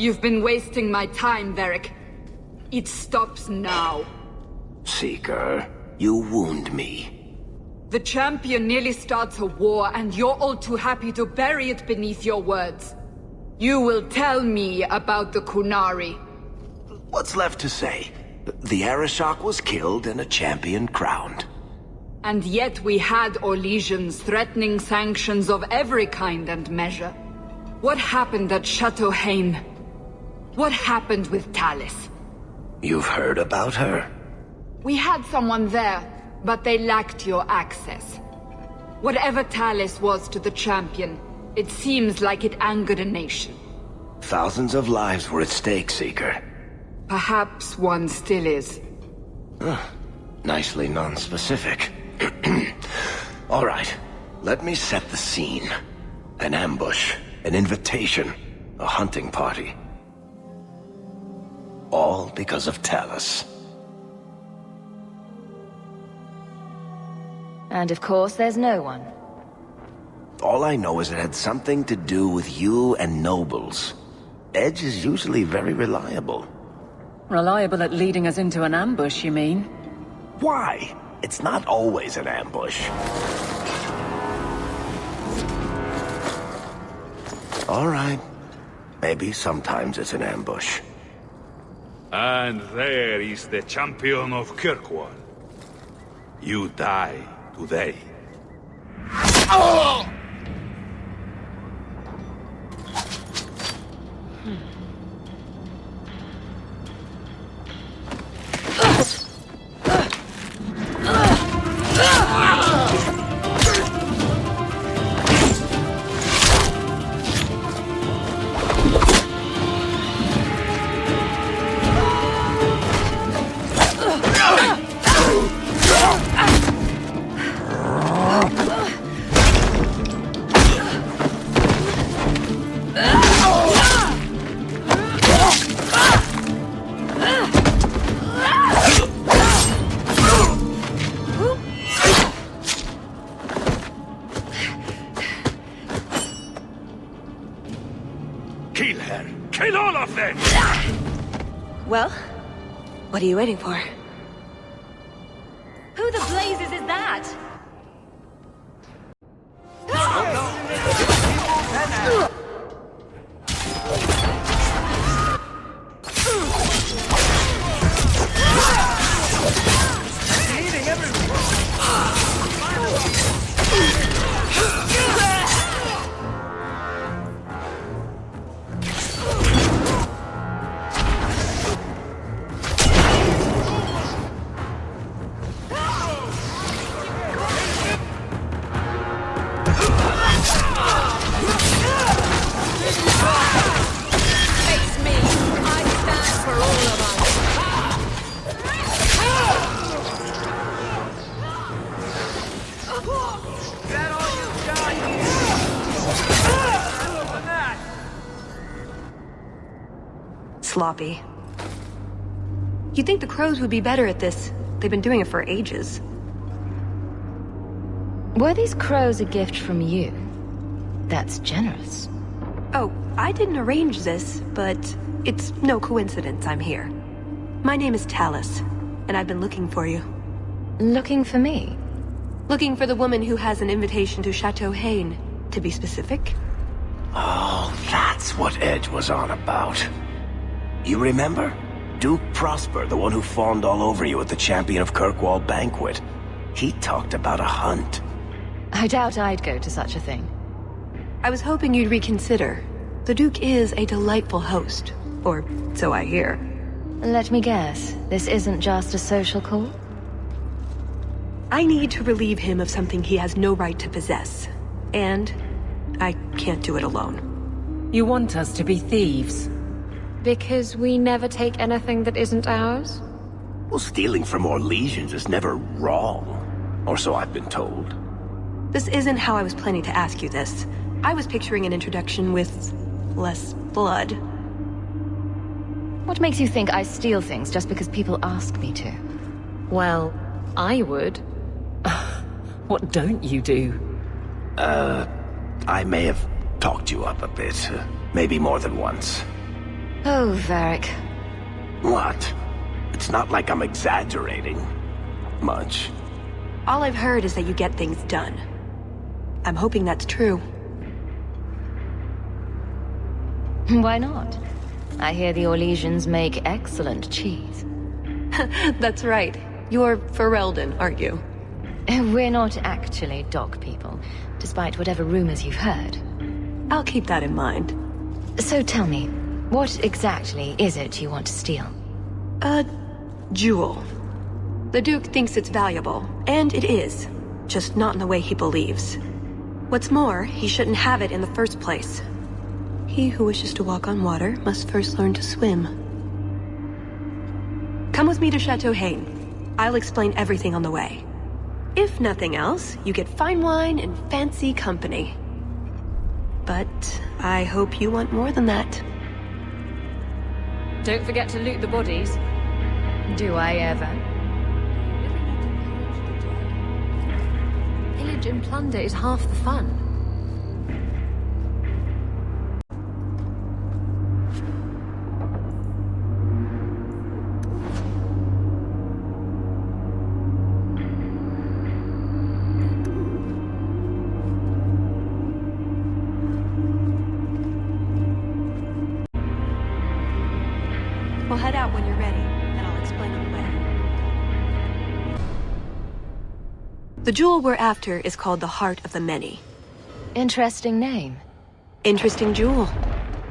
You've been wasting my time, Varric. It stops now. Seeker, you wound me. The champion nearly starts a war, and you're all too happy to bury it beneath your words. You will tell me about the Qunari. What's left to say? The Arishok was killed and a champion crowned. And yet we had Orlesians threatening sanctions of every kind and measure. What happened at Chateau Hain? What happened with Talis? You've heard about her? We had someone there, but they lacked your access. Whatever Talis was to the champion, it seems like it angered a nation. Thousands of lives were at stake, Seeker. Perhaps one still is. Nicely non-specific. All right, let me set the scene. An ambush, an invitation, a hunting party. All because of Talis. And of course, there's no one. All I know is it had something to do with you and nobles. Edge is usually very reliable. Reliable at leading us into an ambush, you mean? Why? It's not always an ambush. All right. Maybe sometimes it's an ambush. And there is the champion of Kirkwall. You die today. Oh! Kill her! Kill all of them! Well, what are you waiting for? Who the blazes is that? Sloppy. You'd think the crows would be better at this. They've been doing it for ages. Were these crows a gift from you? That's generous. Oh, I didn't arrange this, but it's no coincidence I'm here. My name is Talis, and I've been looking for you. Looking for me? Looking for the woman who has an invitation to Chateau Hain, to be specific. Oh, that's what Edge was on about. You remember? Duke Prosper, the one who fawned all over you at the Champion of Kirkwall banquet. He talked about a hunt. I doubt I'd go to such a thing. I was hoping you'd reconsider. The Duke is a delightful host, or so I hear. Let me guess, this isn't just a social call? I need to relieve him of something he has no right to possess. And I can't do it alone. You want us to be thieves? Because we never take anything that isn't ours? Well, stealing from Orlesians is never wrong. Or so I've been told. This isn't how I was planning to ask you this. I was picturing an introduction with less blood. What makes you think I steal things just because people ask me to? Well, I would. What don't you do? I may have talked you up a bit. Maybe more than once. Oh, Varric. What? It's not like I'm exaggerating. Much. All I've heard is that you get things done. I'm hoping that's true. Why not? I hear the Orlesians make excellent cheese. That's right. You're Ferelden, aren't you? We're not actually dog people, despite whatever rumors you've heard. I'll keep that in mind. So tell me, what exactly is it you want to steal? A jewel. The Duke thinks it's valuable, and it is. Just not in the way he believes. What's more, he shouldn't have it in the first place. He who wishes to walk on water must first learn to swim. Come with me to Chateau Hain. I'll explain everything on the way. If nothing else, you get fine wine and fancy company. But I hope you want more than that. Don't forget to loot the bodies. Do I ever? Pillage and plunder is half the fun. We'll head out when you're ready, and I'll explain on the way. The jewel we're after is called the Heart of the Many. Interesting name. Interesting jewel.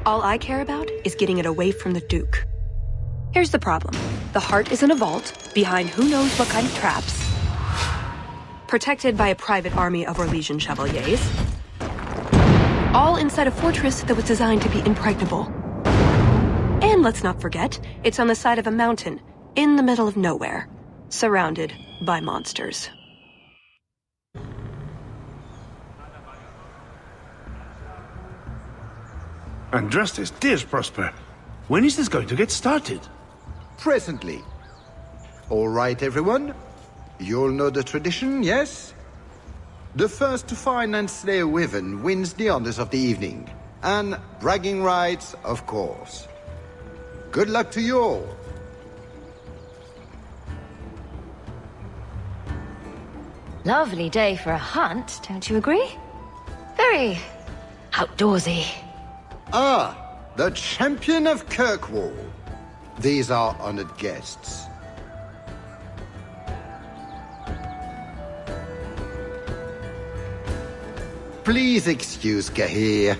All I care about is getting it away from the Duke. Here's the problem. The heart is in a vault, behind who knows what kind of traps. Protected by a private army of Orlesian chevaliers. All inside a fortress that was designed to be impregnable. And let's not forget, it's on the side of a mountain, in the middle of nowhere, surrounded by monsters. Andrastes, dears Prosper. When is this going to get started? Presently. All right, everyone. You'll know the tradition, yes? The first to find and slay a wyvern wins the honors of the evening. And bragging rights, of course. Good luck to you all. Lovely day for a hunt, don't you agree? Very outdoorsy. Ah, the champion of Kirkwall. These are honored guests. Please excuse Cahir.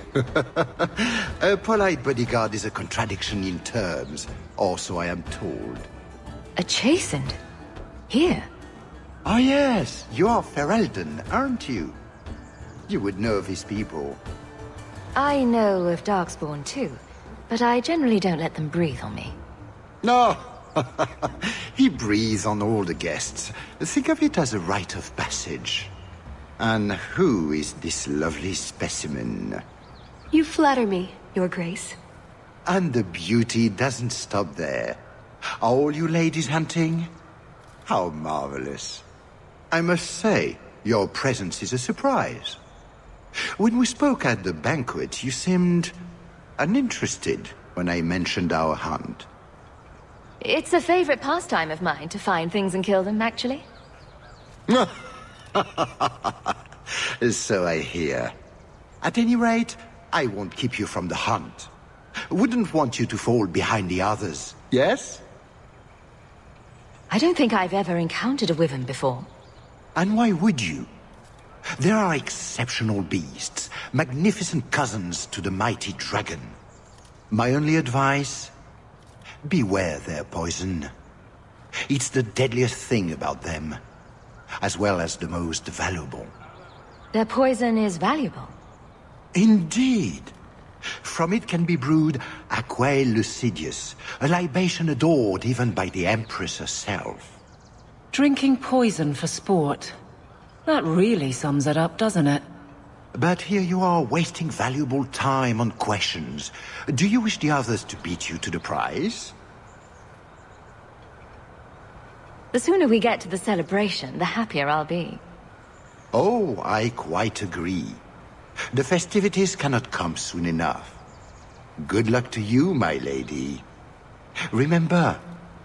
A polite bodyguard is a contradiction in terms, or so I am told. A chastened? Here? Ah yes, you are Ferelden, aren't you? You would know of his people. I know of Darkspawn too, but I generally don't let them breathe on me. No, he breathes on all the guests. Think of it as a rite of passage. And who is this lovely specimen? You flatter me, Your Grace. And the beauty doesn't stop there. Are all you ladies hunting? How marvelous. I must say, your presence is a surprise. When we spoke at the banquet, you seemed uninterested when I mentioned our hunt. It's a favorite pastime of mine to find things and kill them, actually. So I hear. At any rate, I won't keep you from the hunt. Wouldn't want you to fall behind the others, yes? I don't think I've ever encountered a wyvern before. And why would you? There are exceptional beasts, magnificent cousins to the mighty dragon. My only advice? Beware their poison. It's the deadliest thing about them, as well as the most valuable. Their poison is valuable. Indeed. From it can be brewed Aquae Lucidius, a libation adored even by the Empress herself. Drinking poison for sport. That really sums it up, doesn't it? But here you are wasting valuable time on questions. Do you wish the others to beat you to the prize? The sooner we get to the celebration, the happier I'll be. Oh, I quite agree. The festivities cannot come soon enough. Good luck to you, my lady. Remember,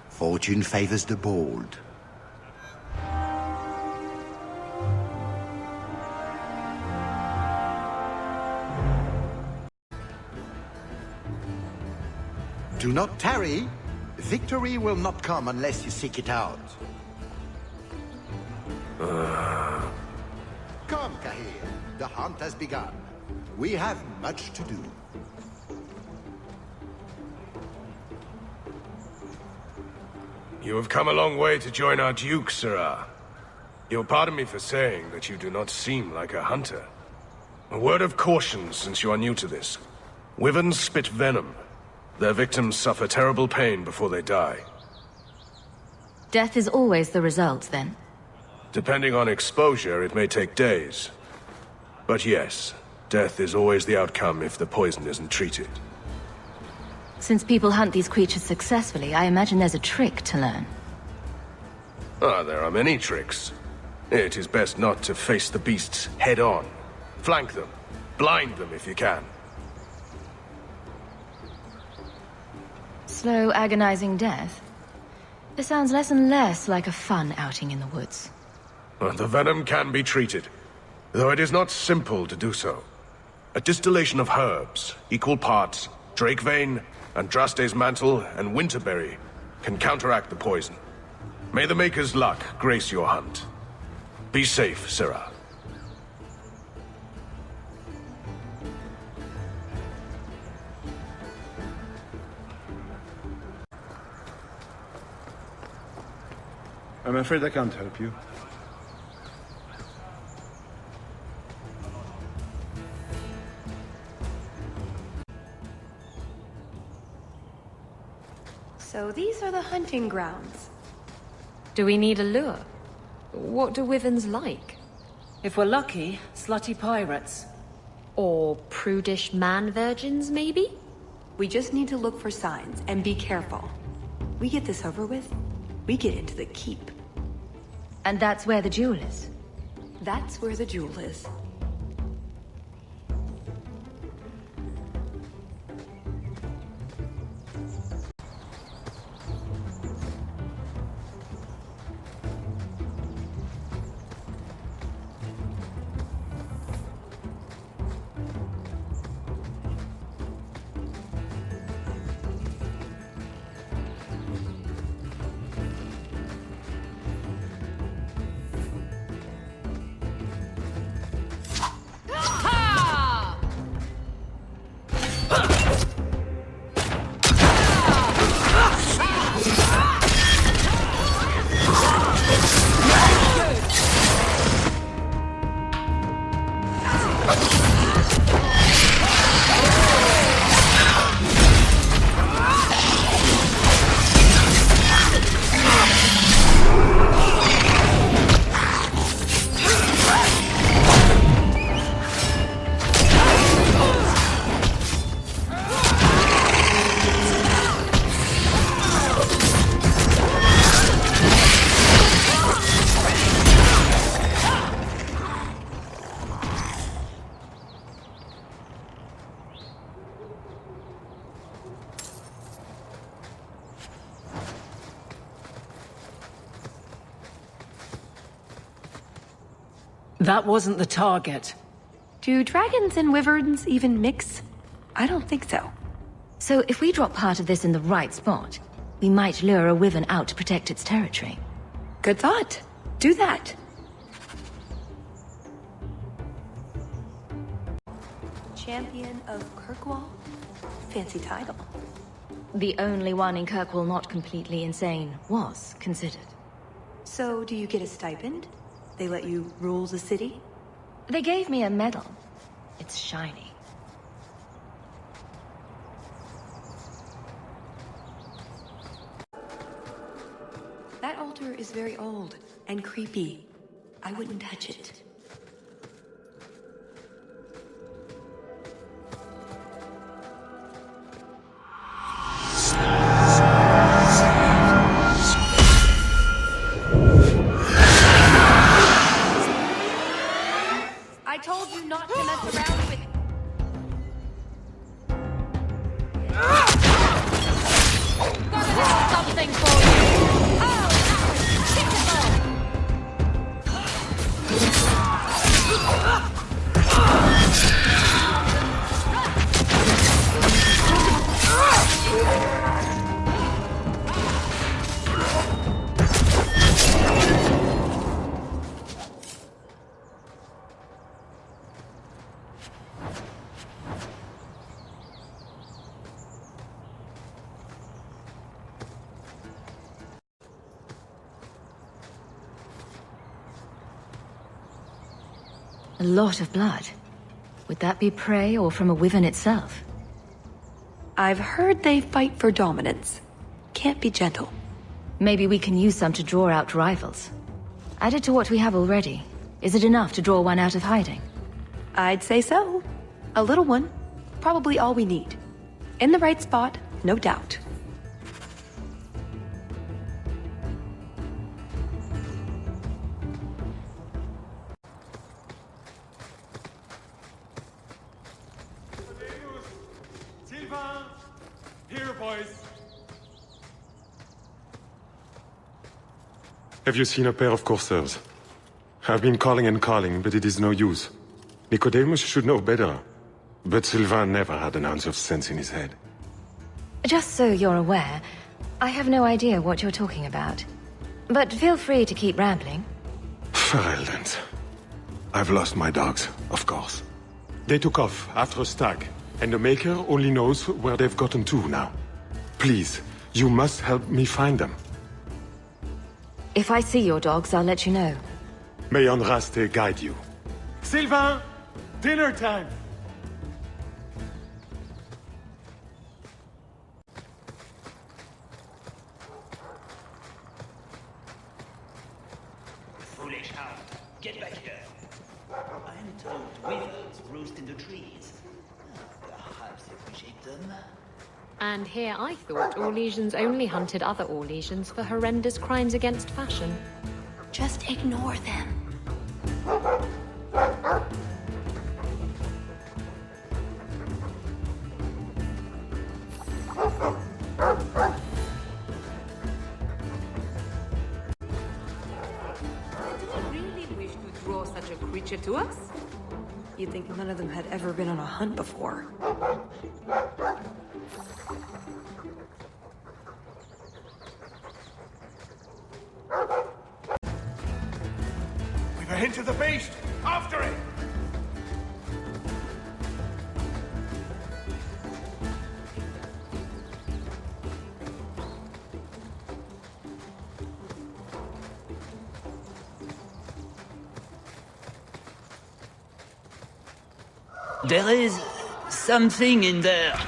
fortune favors the bold. Do not tarry. Victory will not come unless you seek it out. Come, Kahir. The hunt has begun. We have much to do. You have come a long way to join our Duke, Sirrah. You'll pardon me for saying that you do not seem like a hunter. A word of caution since you are new to this. Wyverns spit venom. Their victims suffer terrible pain before they die. Death is always the result, then? Depending on exposure, it may take days. But yes, death is always the outcome if the poison isn't treated. Since people hunt these creatures successfully, I imagine there's a trick to learn. There are many tricks. It is best not to face the beasts head-on. Flank them. Blind them if you can. Slow, agonizing death? This sounds less and less like a fun outing in the woods. The venom can be treated, though it is not simple to do so. A distillation of herbs, equal parts, drake vein, Andraste's mantle, and winterberry, can counteract the poison. May the Maker's luck grace your hunt. Be safe, Sirrah. I'm afraid I can't help you. So these are the hunting grounds. Do we need a lure? What do wyverns like? If we're lucky, slutty pirates. Or prudish man-virgins, maybe? We just need to look for signs and be careful. We get this over with, we get into the keep. And that's where the jewel is? That's where the jewel is. That wasn't the target. Do dragons and wyverns even mix? I don't think so. So if we drop part of this in the right spot, we might lure a wyvern out to protect its territory. Good thought. Do that. Champion of Kirkwall? Fancy title. The only one in Kirkwall not completely insane was considered. So, do you get a stipend? They let you rule the city? They gave me a medal. It's shiny. That altar is very old and creepy. I wouldn't touch it. I told you not to mess around with it. A lot of blood. Would that be prey or from a wyvern itself? I've heard they fight for dominance. Can't be gentle. Maybe we can use some to draw out rivals. Added to what we have already, is it enough to draw one out of hiding? I'd say so. A little one. Probably all we need. In the right spot, no doubt. Here, boys. Have you seen a pair of coursers? I've been calling and calling, but it is no use. Nicodemus should know better. But Sylvain never had an ounce of sense in his head. Just so you're aware, I have no idea what you're talking about. But feel free to keep rambling. Ferelden's. I've lost my dogs, of course. They took off after a stag, and the Maker only knows where they've gotten to now. Please, you must help me find them. If I see your dogs, I'll let you know. May Andraste guide you. Sylvain! Dinner time! Foolish hound, get back here. I am told wyverns roost in the trees. Perhaps if we shake them. And here I thought Orlesians only hunted other Orlesians for horrendous crimes against fashion. Just ignore them. Really wish to draw such a creature to us? You'd think none of them had ever been on a hunt before. We've a hint of the beast! After it! There is something in there.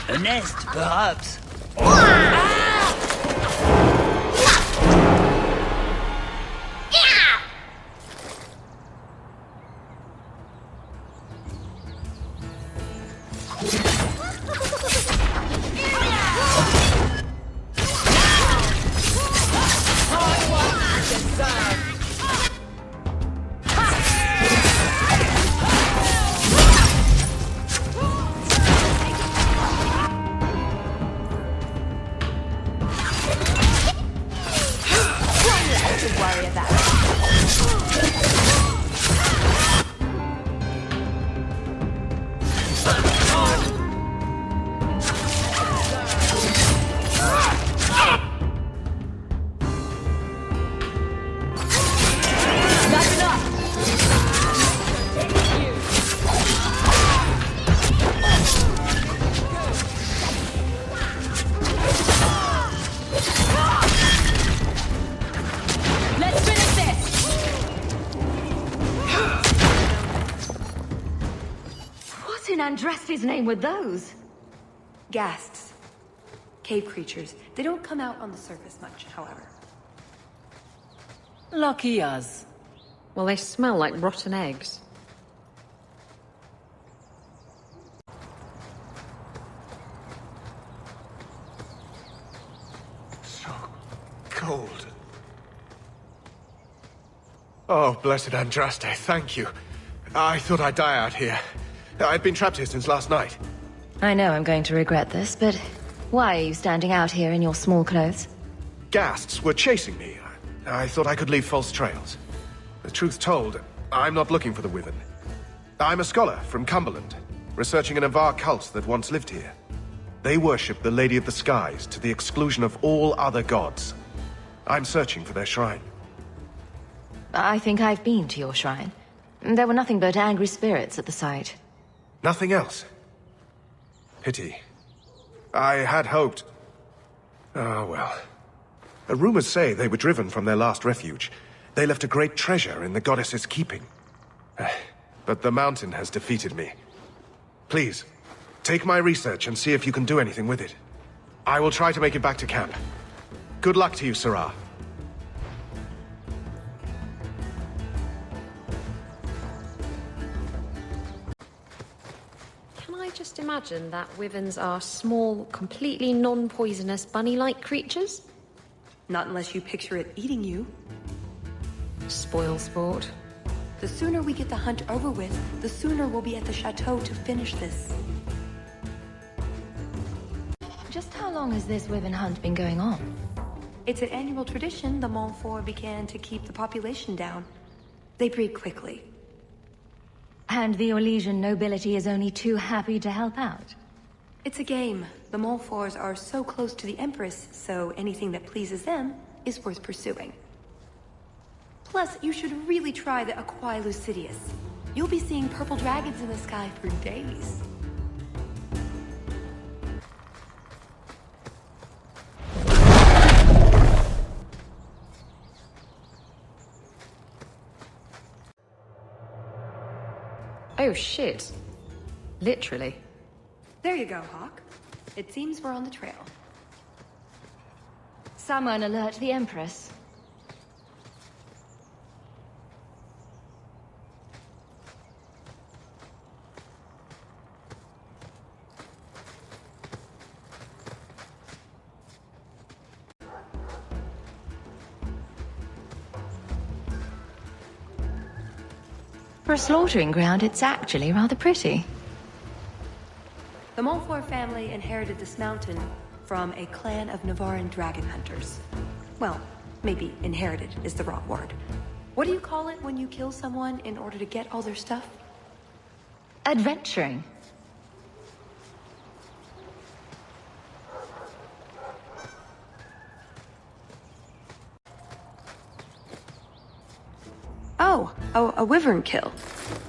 A nest, perhaps. Andraste's name with those? Ghasts. Cave creatures. They don't come out on the surface much, however. Lucky us. Well, they smell like rotten eggs. So cold. Oh, blessed Andraste, thank you. I thought I'd die out here. I've been trapped here since last night. I know I'm going to regret this, but why are you standing out here in your small clothes? Ghasts were chasing me. I thought I could leave false trails. The truth told, I'm not looking for the Wyvern. I'm a scholar from Cumberland, researching an Avar cult that once lived here. They worship the Lady of the Skies to the exclusion of all other gods. I'm searching for their shrine. I think I've been to your shrine. There were nothing but angry spirits at the site. Nothing else. Pity. I had hoped... Oh, well. Rumors say they were driven from their last refuge. They left a great treasure in the goddess's keeping. But the mountain has defeated me. Please, take my research and see if you can do anything with it. I will try to make it back to camp. Good luck to you, Sarah. Can I just imagine that wyverns are small, completely non-poisonous bunny-like creatures? Not unless you picture it eating you. Spoil sport. The sooner we get the hunt over with, the sooner we'll be at the chateau to finish this. Just how long has this wyvern hunt been going on? It's an annual tradition the Montfort began to keep the population down. They breed quickly. And the Orlesian nobility is only too happy to help out? It's a game. The Montforts are so close to the Empress, so anything that pleases them is worth pursuing. Plus, you should really try the Aquae Lucidius. You'll be seeing purple dragons in the sky for days. Oh shit. Literally. There you go, Hawke. It seems we're on the trail. Someone alert the Empress. For a slaughtering ground, it's actually rather pretty. The Montfort family inherited this mountain from a clan of Navarran dragon hunters. Well, maybe inherited is the wrong word. What do you call it when you kill someone in order to get all their stuff? Adventuring. Oh, a wyvern kill.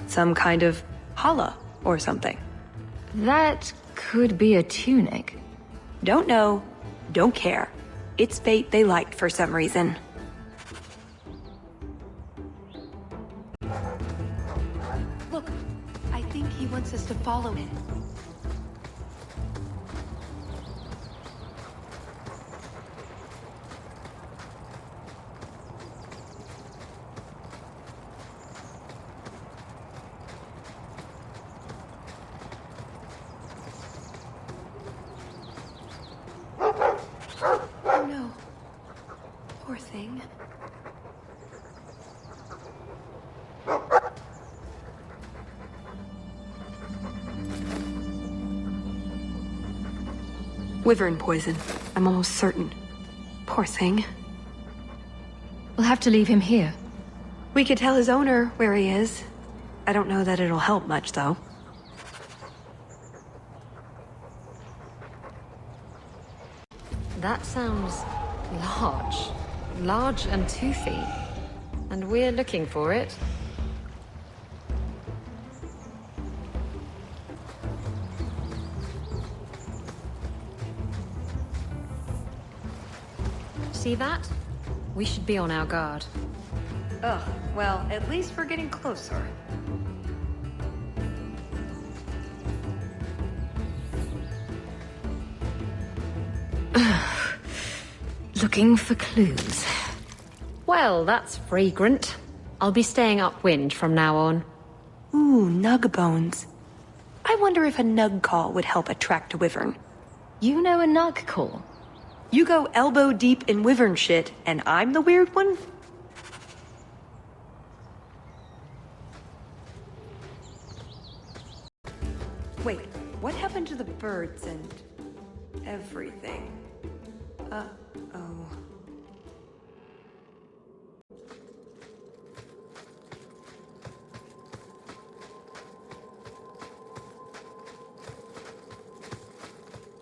Some kind of holla or something. That could be a tunic. Don't know, don't care. It's fate they liked for some reason. Look, I think he wants us to follow him. Oh no. Poor thing. Wyvern poison. I'm almost certain. Poor thing. We'll have to leave him here. We could tell his owner where he is. I don't know that it'll help much, though. That sounds large. Large and toothy. And we're looking for it. See that? We should be on our guard. Ugh, well, at least we're getting closer. Looking for clues. Well, that's fragrant. I'll be staying upwind from now on. Ooh, nug bones. I wonder if a nug call would help attract a wyvern. You know a nug call? You go elbow deep in wyvern shit, and I'm the weird one? Wait, what happened to the birds and everything? Uh-oh.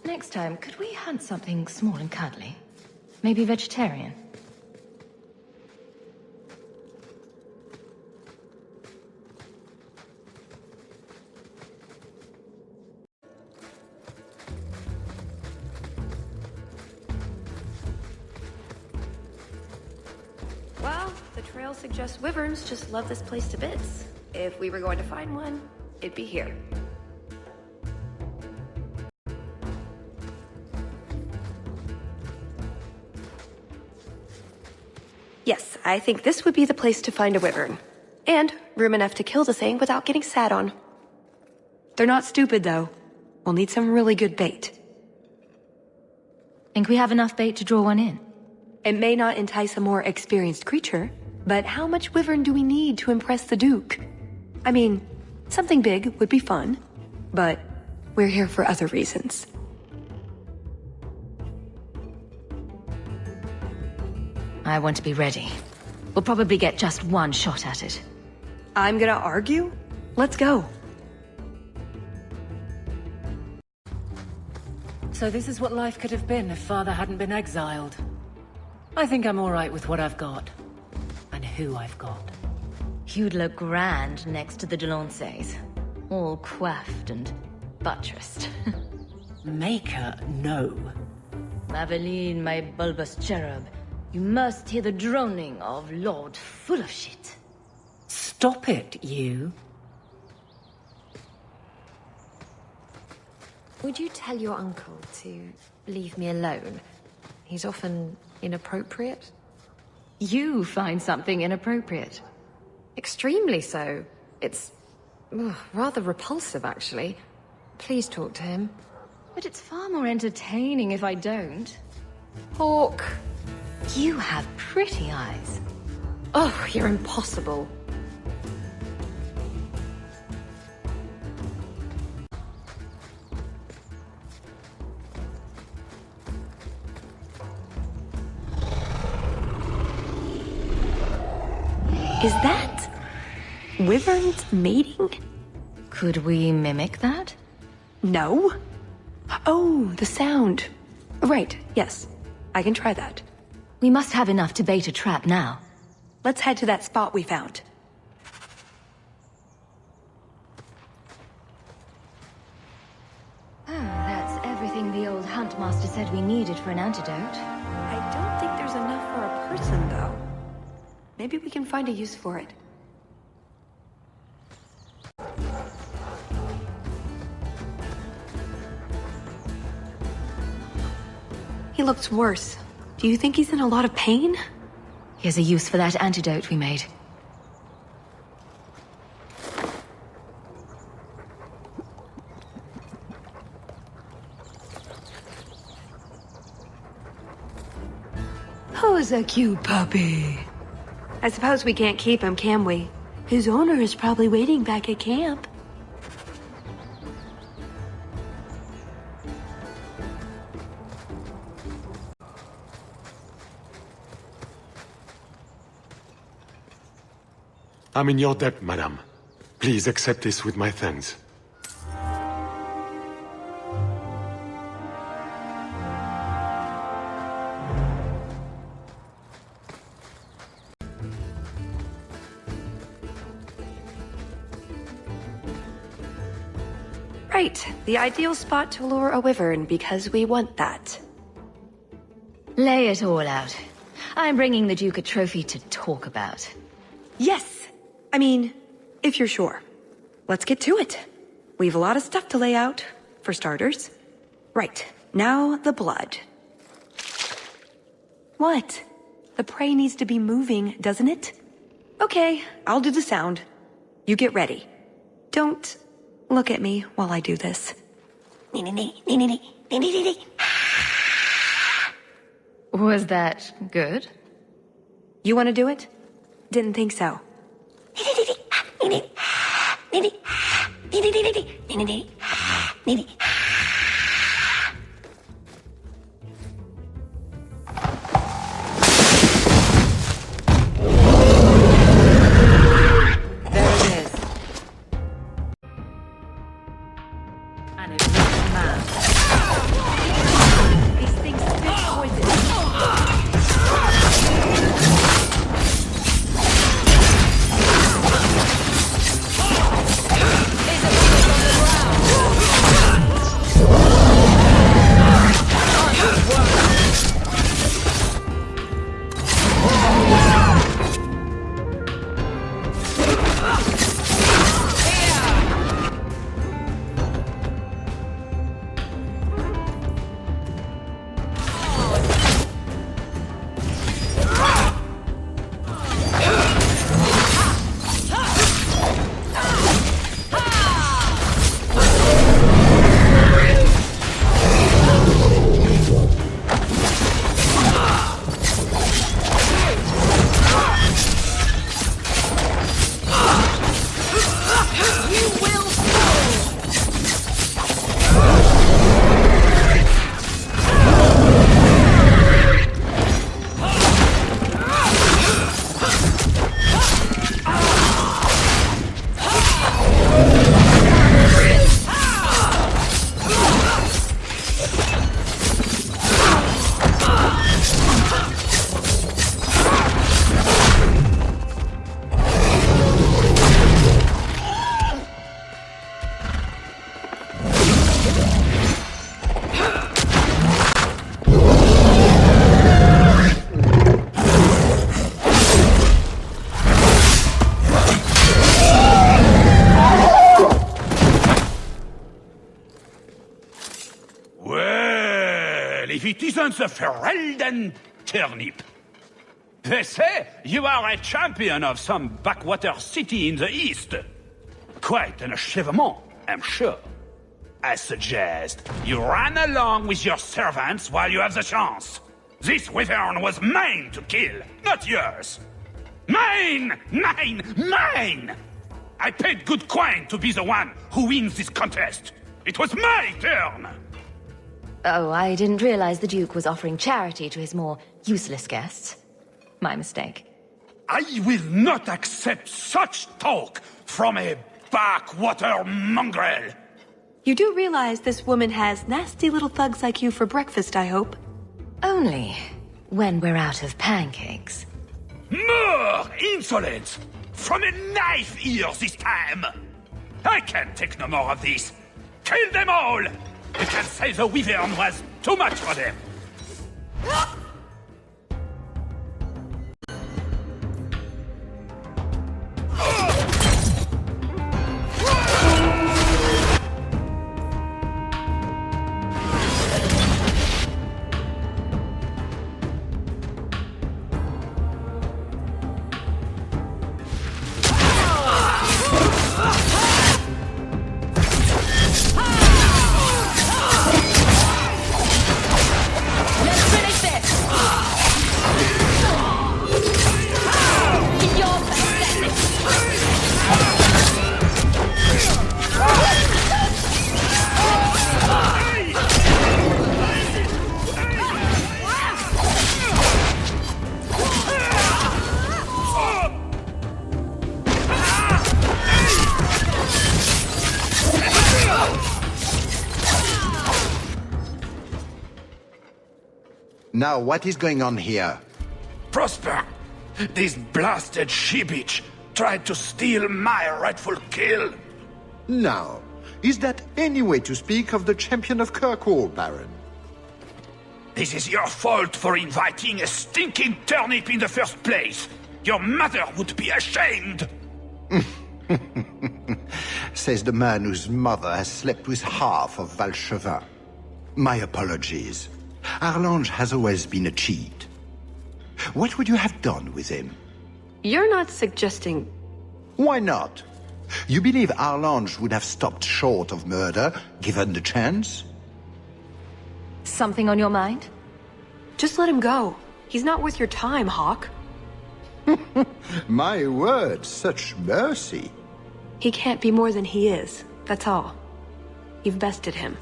Next time, could we hunt something small and cuddly? Maybe vegetarian? Well, the trail suggests wyverns just love this place to bits. If we were going to find one, it'd be here. Yes, I think this would be the place to find a wyvern. And room enough to kill the thing without getting sat on. They're not stupid, though. We'll need some really good bait. Think we have enough bait to draw one in? It may not entice a more experienced creature, but how much wyvern do we need to impress the Duke? I mean, something big would be fun, but we're here for other reasons. I want to be ready. We'll probably get just one shot at it. I'm gonna argue? Let's go. So this is what life could have been if Father hadn't been exiled. I think I'm all right with what I've got. And who I've got. You'd look grand next to the Delancey's. All coiffed and buttressed. Maker, no. Maveline, my bulbous cherub. You must hear the droning of Lord Full of Shit. Stop it, you. Would you tell your uncle to leave me alone? He's often inappropriate. You find something inappropriate. Extremely so. It's rather repulsive, actually. Please talk to him. But it's far more entertaining if I don't. Hawke! You have pretty eyes. Oh, you're impossible. Is that wyverns mating? Could we mimic that? No. Oh, the sound. Right, yes. I can try that. We must have enough to bait a trap now. Let's head to that spot we found. Oh, that's everything the old huntmaster said we needed for an antidote. I don't think there's enough for a person, though. Maybe we can find a use for it. He looks worse. Do you think he's in a lot of pain? Here's a use for that antidote we made. Who's a cute puppy? I suppose we can't keep him, can we? His owner is probably waiting back at camp. I'm in your debt, madame. Please accept this with my thanks. Right, the ideal spot to lure a wyvern because we want that. Lay it all out. I'm bringing the Duke a trophy to talk about. Yes! I mean, if you're sure. Let's get to it. We've a lot of stuff to lay out, for starters. Right, now the blood. What? The prey needs to be moving, doesn't it? Okay, I'll do the sound. You get ready. Don't look at me while I do this. Was that good? You want to do it? Didn't think so. if it isn't the Ferelden turnip. They say you are a champion of some backwater city in the east. Quite an achievement, I'm sure. I suggest you run along with your servants while you have the chance. This wyvern was mine to kill, not yours. Mine! Mine! Mine! I paid good coin to be the one who wins this contest. It was my turn! Oh, I didn't realize the Duke was offering charity to his more useless guests. My mistake. I will not accept such talk from a backwater mongrel! You do realize this woman has nasty little thugs like you for breakfast, I hope? Only when we're out of pancakes. More insolence! From a knife ear this time! I can't take no more of this! Kill them all! You can say the wyvern was too much for them! Now, what is going on here? Prosper! This blasted she-bitch tried to steal my rightful kill! Now, is that any way to speak of the champion of Kirkwall, Baron? This is your fault for inviting a stinking turnip in the first place! Your mother would be ashamed! Says the man whose mother has slept with half of Valchevin. My apologies. Arlange has always been a cheat. What would you have done with him? You're not suggesting... Why not? You believe Arlange would have stopped short of murder, given the chance? Something on your mind? Just let him go. He's not worth your time, Hawke. My word, such mercy. He can't be more than he is, that's all. You've bested him.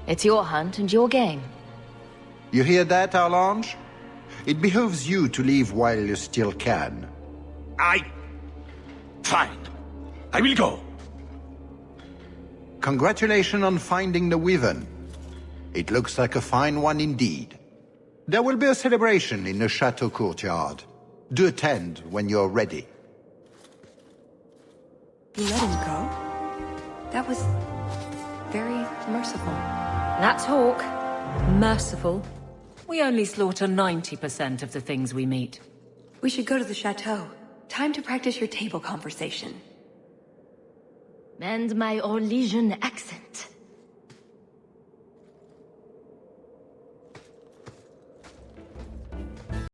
It's your hunt and your game. You hear that, Arlange? It behooves you to leave while you still can. Fine. I will go. Congratulations on finding the wyvern. It looks like a fine one indeed. There will be a celebration in the chateau courtyard. Do attend when you're ready. You let him go? That was... very merciful. That's Hawke. Merciful. We only slaughter 90% of the things we meet. We should go to the chateau. Time to practice your table conversation. And my Orlesian accent.